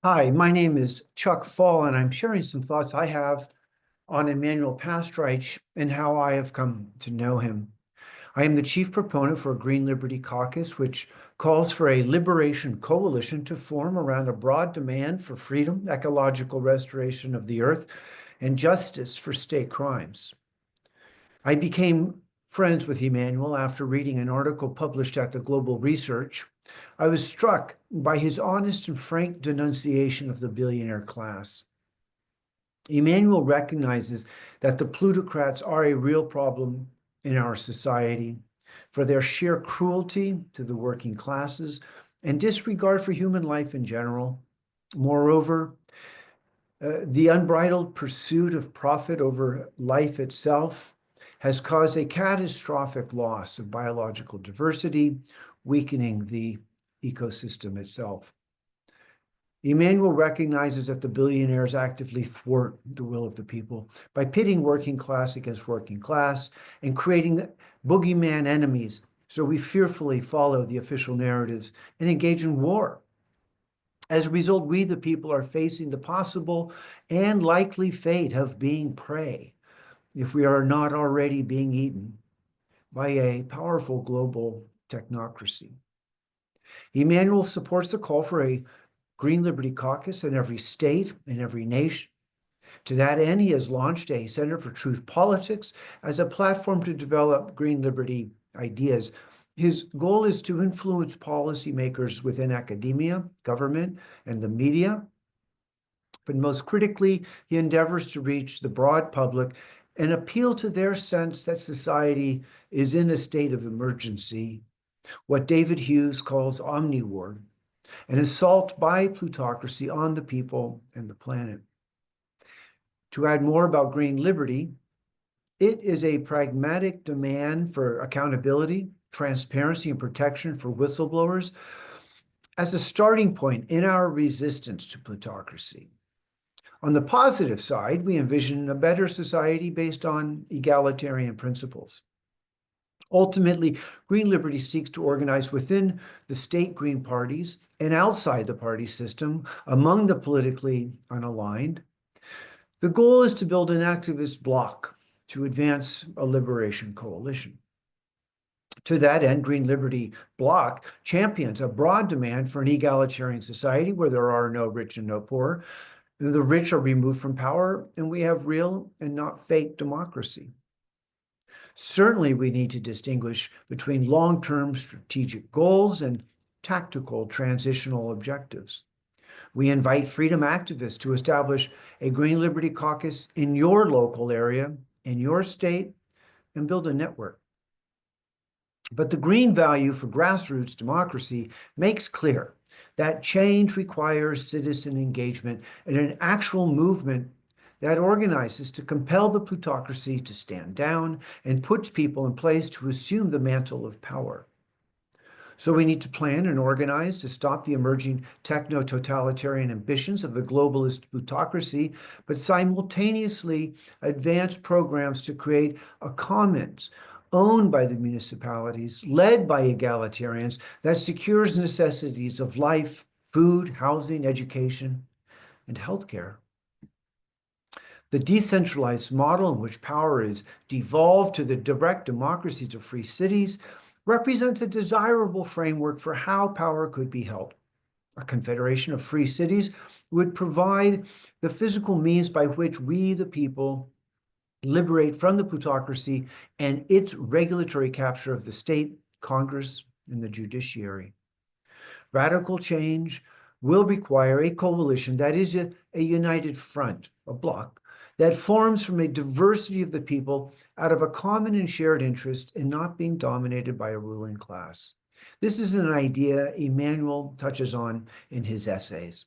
Hi, my name is Chuck Fall, and I'm sharing some thoughts I have on Emanuel Pastreich and how I have come to know him. I am the chief proponent for a Green Liberty Caucus, which calls for a liberation coalition to form around a broad demand for freedom, ecological restoration of the earth, and justice for state crimes. I became friends with Emanuel after reading an article published at the Global Research. I was struck by his honest and frank denunciation of the billionaire class. Emanuel recognizes that the plutocrats are a real problem in our society for their sheer cruelty to the working classes and disregard for human life in general. Moreover, the unbridled pursuit of profit over life itself has caused a catastrophic loss of biological diversity, weakening the ecosystem itself. Emanuel recognizes that the billionaires actively thwart the will of the people by pitting working class against working class and creating boogeyman enemies. So we fearfully follow the official narratives and engage in war. As a result, we, the people, are facing the possible and likely fate of being prey if we are not already being eaten by a powerful global technocracy. Emanuel supports the call for a Green Liberty Caucus in every state and every nation. To that end, he has launched a Center for Truth Politics as a platform to develop green liberty ideas. His goal is to influence policymakers within academia, government, and the media. But most critically, he endeavors to reach the broad public and appeal to their sense that society is in a state of emergency, what David Hughes calls omniwar, an assault by plutocracy on the people and the planet. To add more about green liberty, it is a pragmatic demand for accountability, transparency, and protection for whistleblowers as a starting point in our resistance to plutocracy. On the positive side, we envision a better society based on egalitarian principles. Ultimately, Green Liberty seeks to organize within the state Green parties and outside the party system among the politically unaligned. The goal is to build an activist bloc to advance a liberation coalition. To that end, Green Liberty Bloc champions a broad demand for an egalitarian society where there are no rich and no poor. The rich are removed from power, and we have real and not fake democracy. Certainly, we need to distinguish between long-term strategic goals and tactical transitional objectives. We invite freedom activists to establish a Green Liberty Caucus in your local area, in your state, and build a network. But the green value for grassroots democracy makes clear that change requires citizen engagement and an actual movement that organizes to compel the plutocracy to stand down and puts people in place to assume the mantle of power. So we need to plan and organize to stop the emerging techno-totalitarian ambitions of the globalist plutocracy, but simultaneously advance programs to create a commons owned by the municipalities, led by egalitarians, that secures necessities of life, food, housing, education, and healthcare. The decentralized model in which power is devolved to the direct democracies of free cities represents a desirable framework for how power could be held. A confederation of free cities would provide the physical means by which we, the people, liberate from the plutocracy and its regulatory capture of the state, Congress, and the judiciary. Radical change will require a coalition that is a united front, a bloc, that forms from a diversity of the people out of a common and shared interest in not being dominated by a ruling class. This is an idea Emanuel touches on in his essays.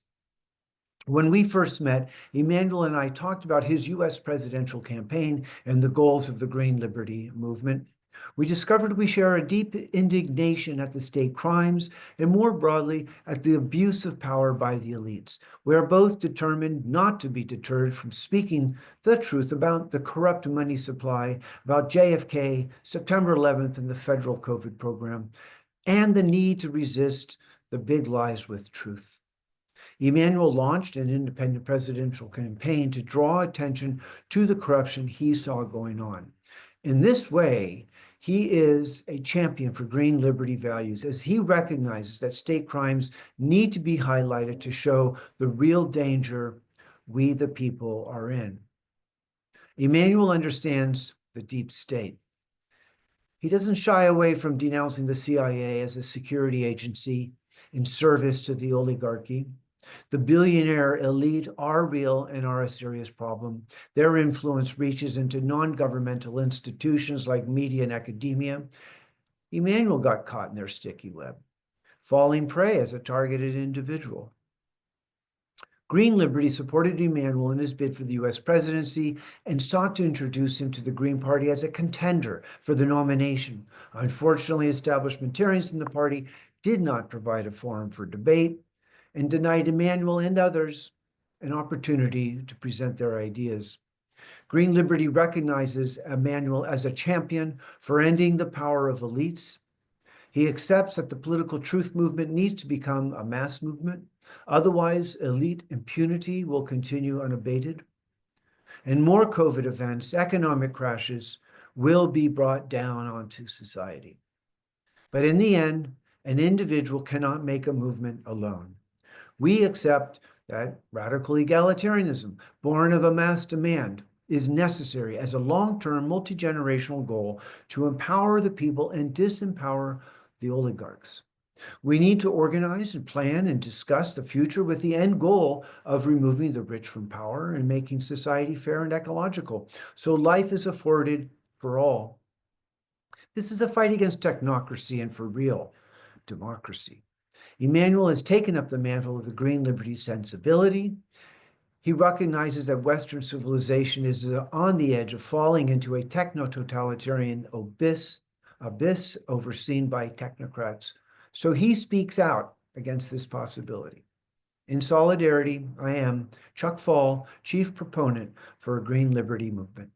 When we first met, Emanuel and I talked about his U.S. presidential campaign and the goals of the Green Liberty movement. We discovered we share a deep indignation at the state crimes and more broadly at the abuse of power by the elites. We are both determined not to be deterred from speaking the truth about the corrupt money supply, about JFK, September 11th, and the federal COVID program, and the need to resist the big lies with truth. Emanuel launched an independent presidential campaign to draw attention to the corruption he saw going on. In this way, he is a champion for green liberty values as he recognizes that state crimes need to be highlighted to show the real danger we, the people, are in. Emanuel understands the deep state. He doesn't shy away from denouncing the CIA as a security agency in service to the oligarchy. The billionaire elite are real and are a serious problem. Their influence reaches into non-governmental institutions like media and academia. Emanuel got caught in their sticky web, falling prey as a targeted individual. Green Liberty supported Emanuel in his bid for the U.S. presidency and sought to introduce him to the Green Party as a contender for the nomination. Unfortunately, establishmentarians in the party did not provide a forum for debate and denied Emanuel and others an opportunity to present their ideas. Green Liberty recognizes Emanuel as a champion for ending the power of elites. He accepts that the political truth movement needs to become a mass movement. Otherwise, elite impunity will continue unabated. And more COVID events, economic crashes, will be brought down onto society. But in the end, an individual cannot make a movement alone. We accept that radical egalitarianism, born of a mass demand, is necessary as a long-term, multi-generational goal to empower the people and disempower the oligarchs. We need to organize and plan and discuss the future with the end goal of removing the rich from power and making society fair and ecological, so life is afforded for all. This is a fight against technocracy and for real democracy. Emanuel has taken up the mantle of the green liberty sensibility. He recognizes that Western civilization is on the edge of falling into a techno-totalitarian abyss overseen by technocrats. So he speaks out against this possibility. In solidarity, I am Chuck Fall, chief proponent for a green liberty movement.